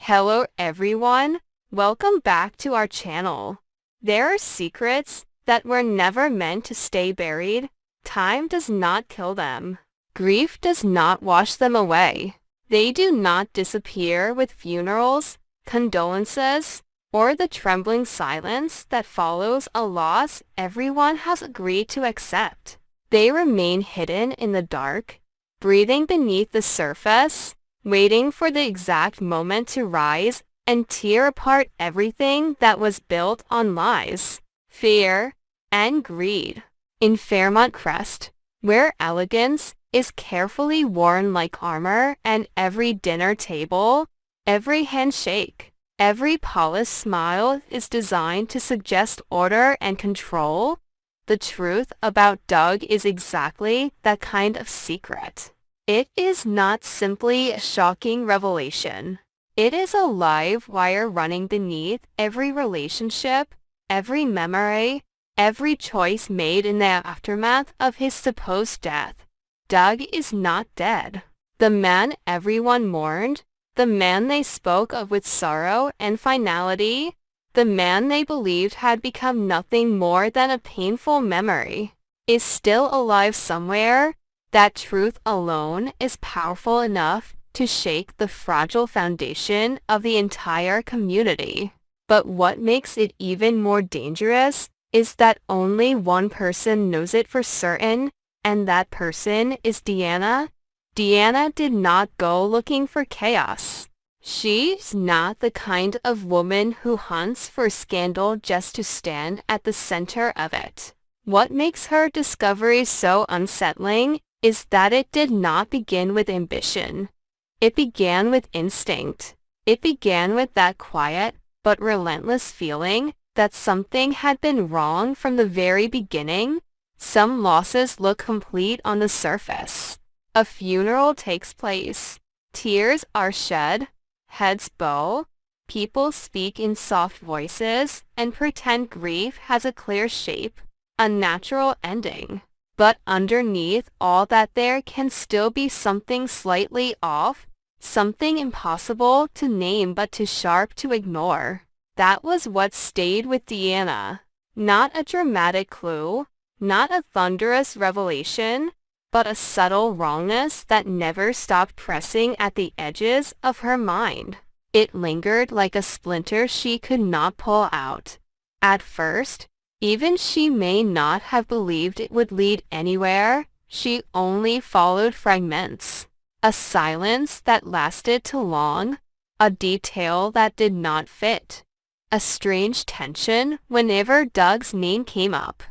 Hello everyone, welcome back to our channel. There are secrets that were never meant to stay buried. Time does not kill them. Grief does not wash them away. They do not disappear with funerals, condolences, or the trembling silence that follows a loss everyone has agreed to accept. They remain hidden in the dark, breathing beneath the surface, waiting for the exact moment to rise and tear apart everything that was built on lies, fear, and greed. In Fairmont Crest, where elegance is carefully worn like armor, and every dinner table, every handshake, every polished smile is designed to suggest order and control, the truth about Doug is exactly that kind of secret. It is not simply a shocking revelation. It is a live wire running beneath every relationship, every memory, every choice made in the aftermath of his supposed death. Doug is not dead. The man everyone mourned, the man they spoke of with sorrow and finality, the man they believed had become nothing more than a painful memory, is still alive somewhere. That truth alone is powerful enough to shake the fragile foundation of the entire community. But what makes it even more dangerous is that only one person knows it for certain, and that person is Deanna. Deanna did not go looking for chaos. She's not the kind of woman who hunts for scandal just to stand at the center of it. What makes her discovery so unsettling is that it did not begin with ambition. It began with instinct. It began with that quiet but relentless feeling that something had been wrong from the very beginning. Some losses look complete on the surface. A funeral takes place. Tears are shed. Heads bow. People speak in soft voices and pretend grief has a clear shape, a natural ending. But underneath all that there can still be something slightly off, something impossible to name but too sharp to ignore. That was what stayed with Deanna. Not a dramatic clue, not a thunderous revelation, but a subtle wrongness that never stopped pressing at the edges of her mind. It lingered like a splinter she could not pull out. At first, even she may not have believed it would lead anywhere. She only followed fragments. A silence that lasted too long, a detail that did not fit, a strange tension whenever Doug's name came up,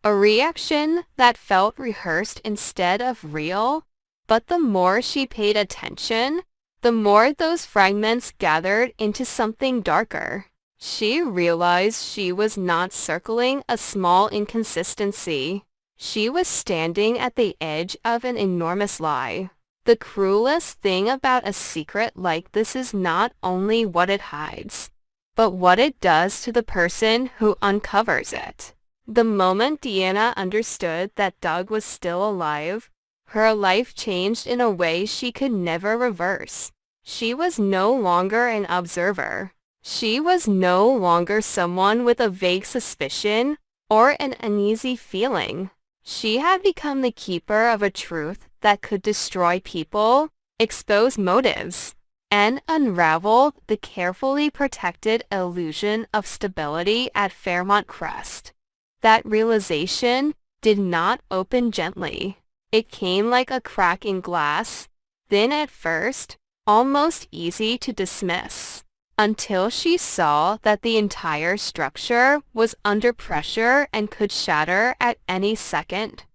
a reaction that felt rehearsed instead of real. But the more she paid attention, the more those fragments gathered into something darker. She realized she was not circling a small inconsistency. She was standing at the edge of an enormous lie. The cruelest thing about a secret like this is not only what it hides, but what it does to the person who uncovers it. The moment Deanna understood that Doug was still alive, her life changed in a way she could never reverse. She was no longer an observer. She was no longer someone with a vague suspicion or an uneasy feeling. She had become the keeper of a truth that could destroy people, expose motives, and unravel the carefully protected illusion of stability at Fairmont Crest. That realization did not open gently. It came like a crack in glass, thin at first, almost easy to dismiss, until she saw that the entire structure was under pressure and could shatter at any second.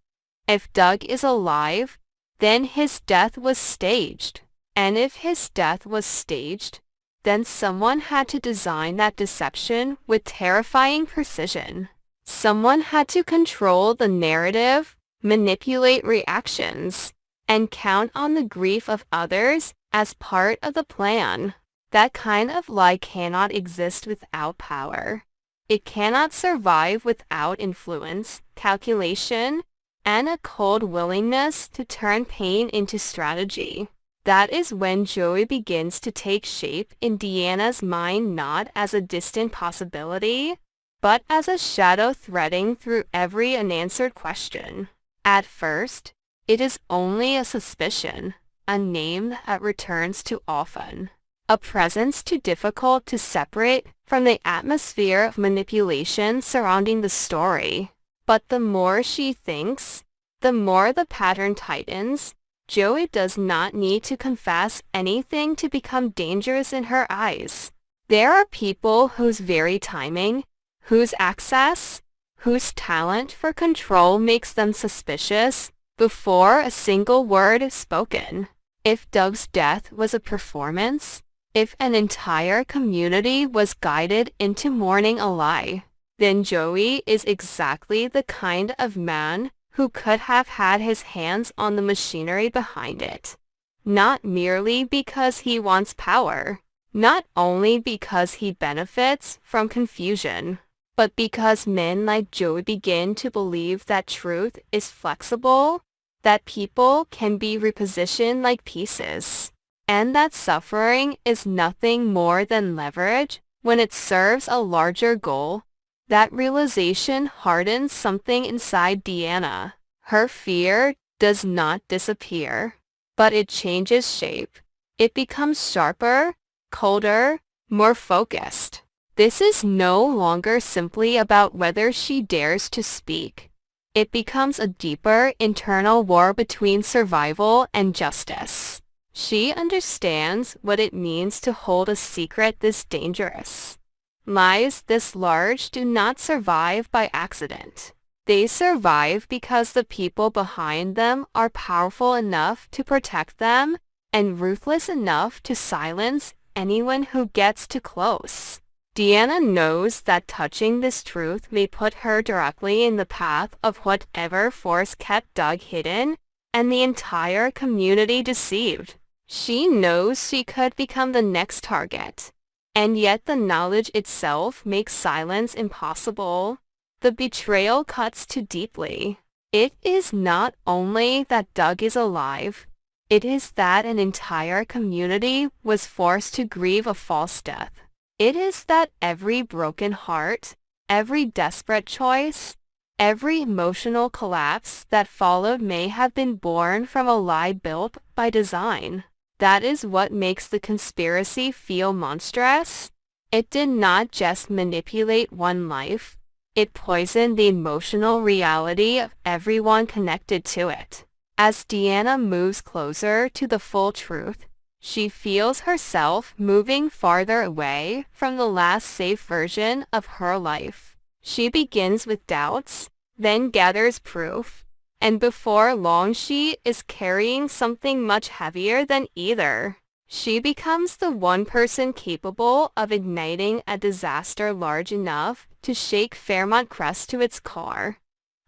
If Doug is alive, then his death was staged. And if his death was staged, then someone had to design that deception with terrifying precision. Someone had to control the narrative, manipulate reactions, and count on the grief of others as part of the plan. That kind of lie cannot exist without power. It cannot survive without influence, calculation, and a cold willingness to turn pain into strategy. That is when Joey begins to take shape in Deanna's mind, not as a distant possibility, but as a shadow threading through every unanswered question. At first, it is only a suspicion, a name that returns too often, a presence too difficult to separate from the atmosphere of manipulation surrounding the story. But the more she thinks, the more the pattern tightens. Joey does not need to confess anything to become dangerous in her eyes. There are people whose very timing, whose access, whose talent for control makes them suspicious before a single word is spoken. If Doug's death was a performance, if an entire community was guided into mourning a lie, then Joey is exactly the kind of man who could have had his hands on the machinery behind it. Not merely because he wants power, not only because he benefits from confusion, but because men like Joey begin to believe that truth is flexible, that people can be repositioned like pieces, and that suffering is nothing more than leverage when it serves a larger goal. That realization hardens something inside Deanna. Her fear does not disappear, but it changes shape. It becomes sharper, colder, more focused. This is no longer simply about whether she dares to speak. It becomes a deeper internal war between survival and justice. She understands what it means to hold a secret this dangerous. Lies this large do not survive by accident. They survive because the people behind them are powerful enough to protect them and ruthless enough to silence anyone who gets too close. Deanna knows that touching this truth may put her directly in the path of whatever force kept Doug hidden and the entire community deceived. She knows she could become the next target. And yet the knowledge itself makes silence impossible. The betrayal cuts too deeply. It is not only that Doug is alive, it is that an entire community was forced to grieve a false death. It is that every broken heart, every desperate choice, every emotional collapse that followed may have been born from a lie built by design. That is what makes the conspiracy feel monstrous. It did not just manipulate one life. It poisoned the emotional reality of everyone connected to it. As Deanna moves closer to the full truth, she feels herself moving farther away from the last safe version of her life. She begins with doubts, then gathers proof, and before long she is carrying something much heavier than either. She becomes the one person capable of igniting a disaster large enough to shake Fairmont Crest to its core.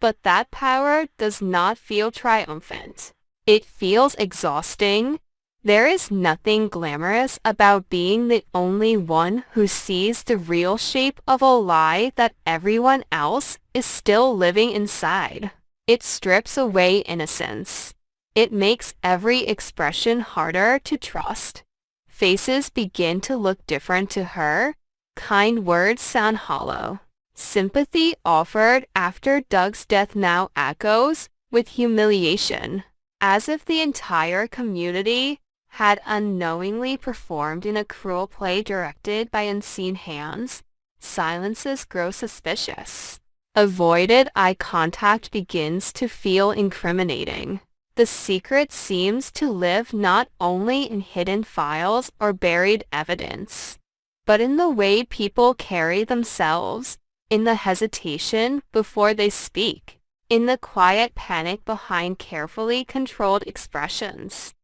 But that power does not feel triumphant. It feels exhausting. There is nothing glamorous about being the only one who sees the real shape of a lie that everyone else is still living inside. It strips away innocence. It makes every expression harder to trust. Faces begin to look different to her. Kind words sound hollow. Sympathy offered after Doug's death now echoes with humiliation, as if the entire community had unknowingly performed in a cruel play directed by unseen hands. Silences grow suspicious. Avoided eye contact begins to feel incriminating. The secret seems to live not only in hidden files or buried evidence, but in the way people carry themselves, in the hesitation before they speak, in the quiet panic behind carefully controlled expressions.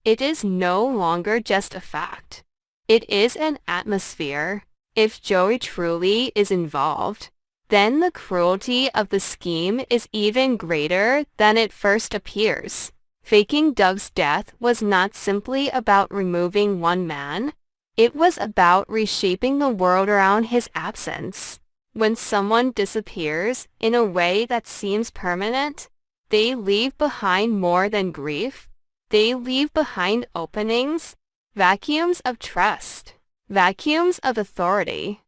It is no longer just a fact. It is an atmosphere. If Joey truly is involved, then the cruelty of the scheme is even greater than it first appears. Faking Doug's death was not simply about removing one man. It was about reshaping the world around his absence. When someone disappears in a way that seems permanent, they leave behind more than grief. They leave behind openings, vacuums of trust, vacuums of authority,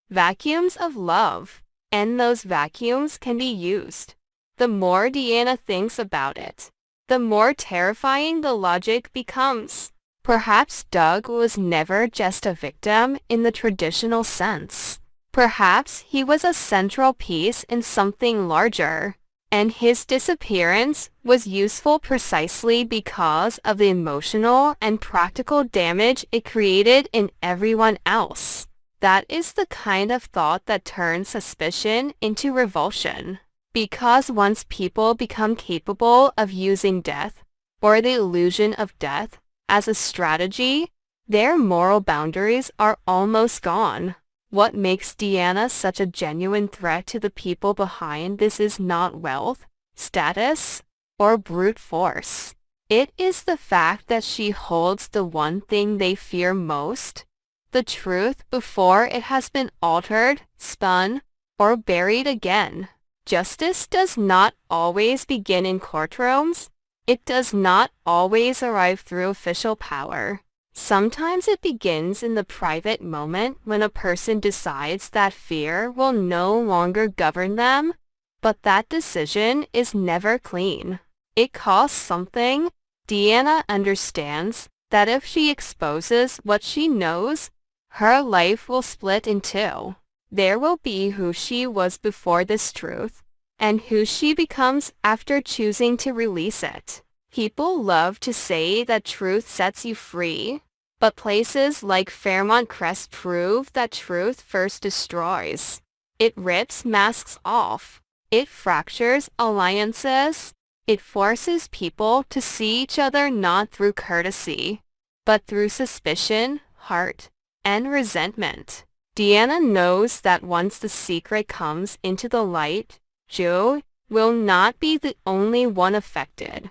vacuums of love, and those vacuums can be used. The more Deanna thinks about it, the more terrifying the logic becomes. Perhaps Doug was never just a victim in the traditional sense. Perhaps he was a central piece in something larger, and his disappearance was useful precisely because of the emotional and practical damage it created in everyone else. That is the kind of thought that turns suspicion into revulsion. Because once people become capable of using death, or the illusion of death, as a strategy, their moral boundaries are almost gone. What makes Deanna such a genuine threat to the people behind this is not wealth, status, or brute force. It is the fact that she holds the one thing they fear most, the truth, before it has been altered, spun, or buried again. Justice does not always begin in courtrooms. It does not always arrive through official power. Sometimes it begins in the private moment when a person decides that fear will no longer govern them, but that decision is never clean. It costs something. Deanna understands that if she exposes what she knows, her life will split in two. There will be who she was before this truth, and who she becomes after choosing to release it. People love to say that truth sets you free, but places like Fairmont Crest prove that truth first destroys. It rips masks off. It fractures alliances. It forces people to see each other not through courtesy, but through suspicion, heart, and resentment. Deanna knows that once the secret comes into the light, Joe will not be the only one affected.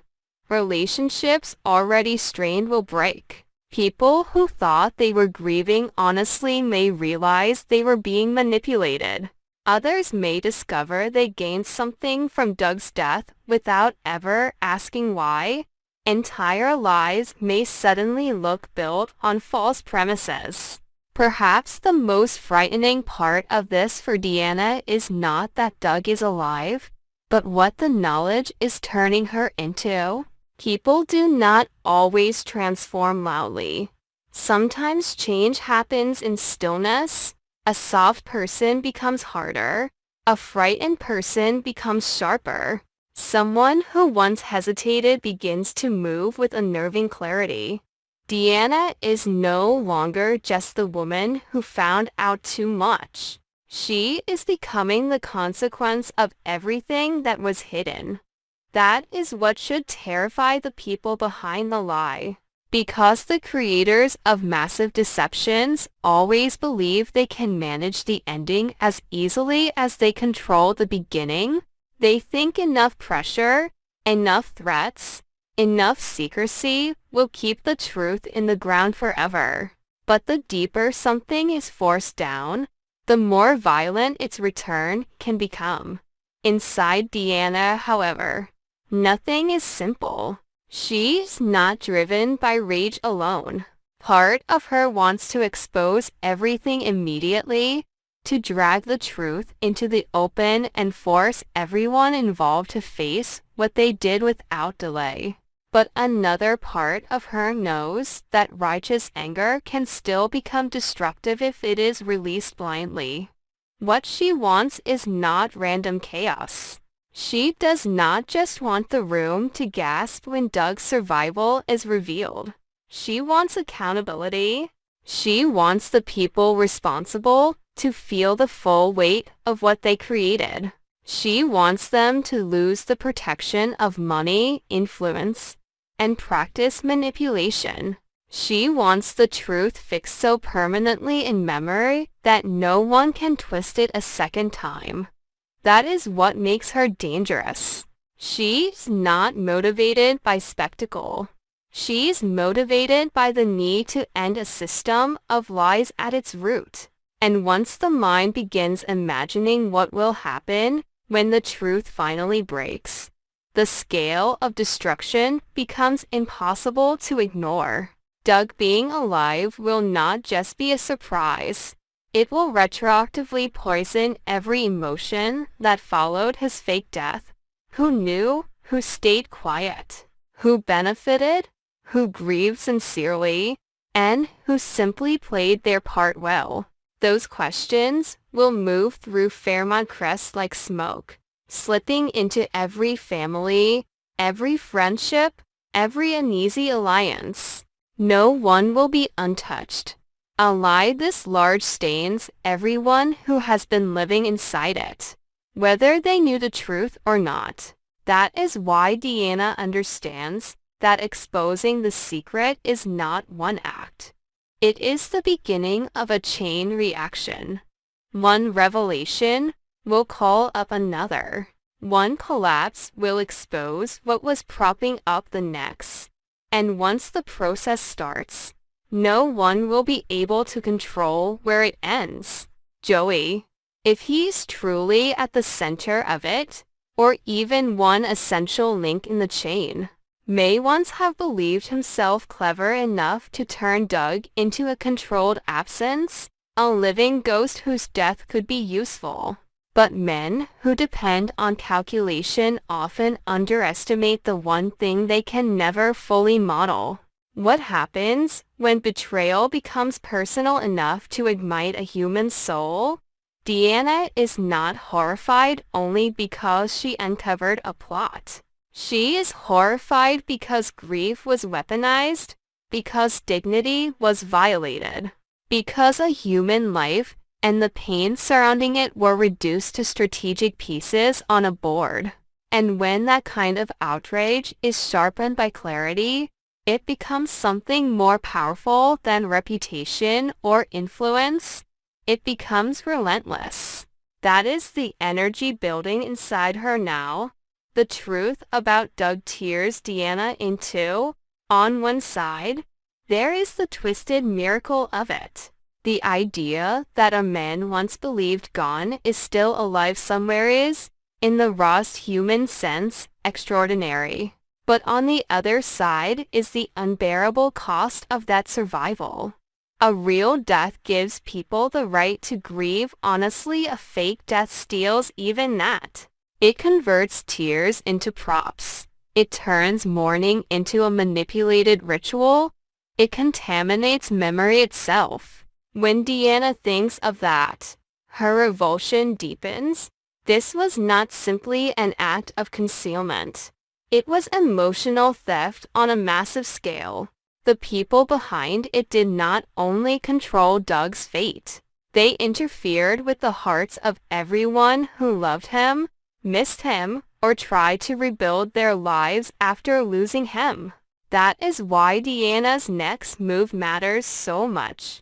Relationships already strained will break. People who thought they were grieving honestly may realize they were being manipulated. Others may discover they gained something from Doug's death without ever asking why. Entire lives may suddenly look built on false premises. Perhaps the most frightening part of this for Deanna is not that Doug is alive, but what the knowledge is turning her into. People do not always transform loudly. Sometimes change happens in stillness. A soft person becomes harder. A frightened person becomes sharper. Someone who once hesitated begins to move with unnerving clarity. Deanna is no longer just the woman who found out too much. She is becoming the consequence of everything that was hidden. That is what should terrify the people behind the lie. Because the creators of massive deceptions always believe they can manage the ending as easily as they control the beginning, they think enough pressure, enough threats, enough secrecy will keep the truth in the ground forever. But the deeper something is forced down, the more violent its return can become. Inside Deanna, however, nothing is simple. She's not driven by rage alone. Part of her wants to expose everything immediately, to drag the truth into the open and force everyone involved to face what they did without delay. But another part of her knows that righteous anger can still become destructive if it is released blindly. What she wants is not random chaos. She does not just want the room to gasp when Doug's survival is revealed. She wants accountability. She wants the people responsible to feel the full weight of what they created. She wants them to lose the protection of money, influence, and practice manipulation. She wants the truth fixed so permanently in memory that no one can twist it a second time. That is what makes her dangerous. She's not motivated by spectacle. She's motivated by the need to end a system of lies at its root. And once the mind begins imagining what will happen when the truth finally breaks, the scale of destruction becomes impossible to ignore. Doug being alive will not just be a surprise. It will retroactively poison every emotion that followed his fake death. Who knew? Who stayed quiet? Who benefited? Who grieved sincerely? And who simply played their part well? Those questions will move through Fairmont Crest like smoke, slipping into every family, every friendship, every uneasy alliance. No one will be untouched. A lie this large stains everyone who has been living inside it, whether they knew the truth or not. That is why Deanna understands that exposing the secret is not one act. It is the beginning of a chain reaction. One revelation will call up another. One collapse will expose what was propping up the next. And once the process starts, no one will be able to control where it ends. Joey, if he's truly at the center of it, or even one essential link in the chain, may once have believed himself clever enough to turn Doug into a controlled absence, a living ghost whose death could be useful. But men who depend on calculation often underestimate the one thing they can never fully model. What happens when betrayal becomes personal enough to ignite a human soul? Deanna is not horrified only because she uncovered a plot. She is horrified because grief was weaponized, because dignity was violated, because a human life and the pain surrounding it were reduced to strategic pieces on a board. And when that kind of outrage is sharpened by clarity, it becomes something more powerful than reputation or influence. It becomes relentless. That is the energy building inside her now. The truth about Doug tears Deanna in two. On one side, there is the twisted miracle of it. The idea that a man once believed gone is still alive somewhere is, in the rawest human sense, extraordinary. But on the other side is the unbearable cost of that survival. A real death gives people the right to grieve honestly. A fake death steals even that. It converts tears into props. It turns mourning into a manipulated ritual. It contaminates memory itself. When Deanna thinks of that, her revulsion deepens. This was not simply an act of concealment. It was emotional theft on a massive scale. The people behind it did not only control Doug's fate. They interfered with the hearts of everyone who loved him, missed him, or tried to rebuild their lives after losing him. That is why Deanna's next move matters so much.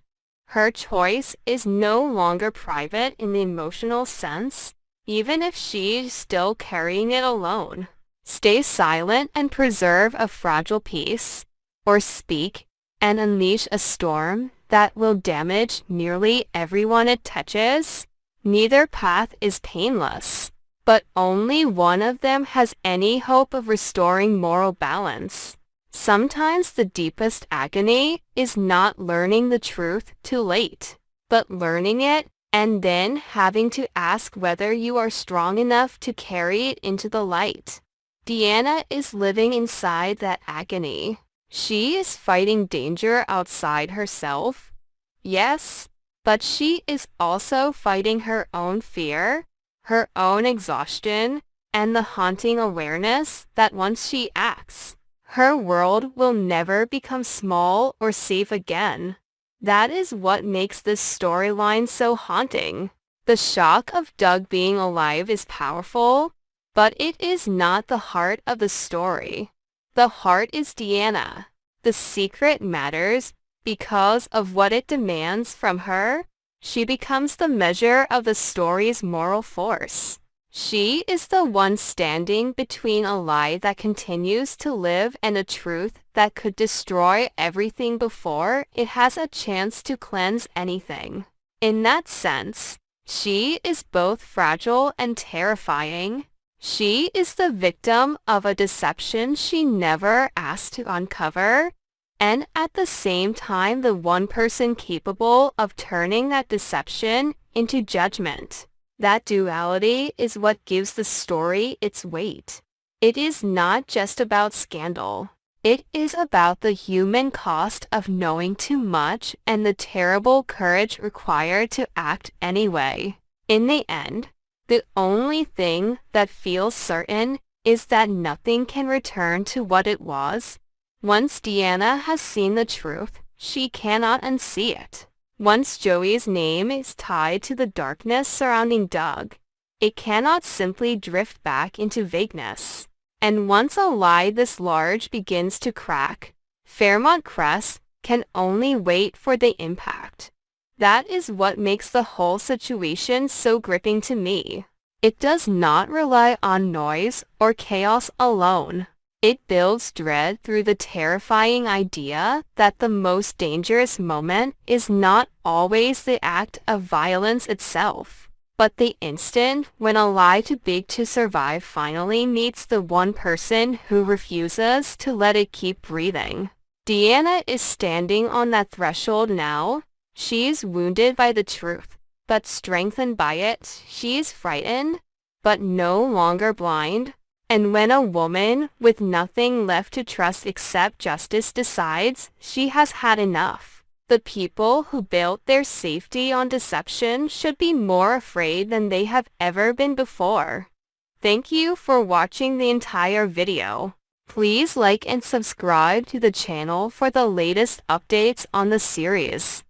Her choice is no longer private in the emotional sense, even if she's still carrying it alone. Stay silent and preserve a fragile peace, or speak and unleash a storm that will damage nearly everyone it touches. Neither path is painless, but only one of them has any hope of restoring moral balance. Sometimes the deepest agony is not learning the truth too late, but learning it and then having to ask whether you are strong enough to carry it into the light. Deanna is living inside that agony. She is fighting danger outside herself. Yes, but she is also fighting her own fear, her own exhaustion, and the haunting awareness that once she acts, her world will never become small or safe again. That is what makes this storyline so haunting. The shock of Doug being alive is powerful, but it is not the heart of the story. The heart is Deanna. The secret matters because of what it demands from her. She becomes the measure of the story's moral force. She is the one standing between a lie that continues to live and a truth that could destroy everything before it has a chance to cleanse anything. In that sense, she is both fragile and terrifying. She is the victim of a deception she never asked to uncover, and at the same time the one person capable of turning that deception into judgment. That duality is what gives the story its weight. It is not just about scandal. It is about the human cost of knowing too much and the terrible courage required to act anyway. In the end, the only thing that feels certain is that nothing can return to what it was. Once Deanna has seen the truth, she cannot unsee it. Once Joey's name is tied to the darkness surrounding Doug, it cannot simply drift back into vagueness. And once a lie this large begins to crack, Fairmont Crest can only wait for the impact. That is what makes the whole situation so gripping to me. It does not rely on noise or chaos alone. It builds dread through the terrifying idea that the most dangerous moment is not always the act of violence itself, but the instant when a lie too big to survive finally meets the one person who refuses to let it keep breathing. Deanna is standing on that threshold now. She is wounded by the truth, but strengthened by it. She is frightened, but no longer blind. And when a woman with nothing left to trust except justice decides she has had enough, the people who built their safety on deception should be more afraid than they have ever been before. Thank you for watching the entire video. Please like and subscribe to the channel for the latest updates on the series.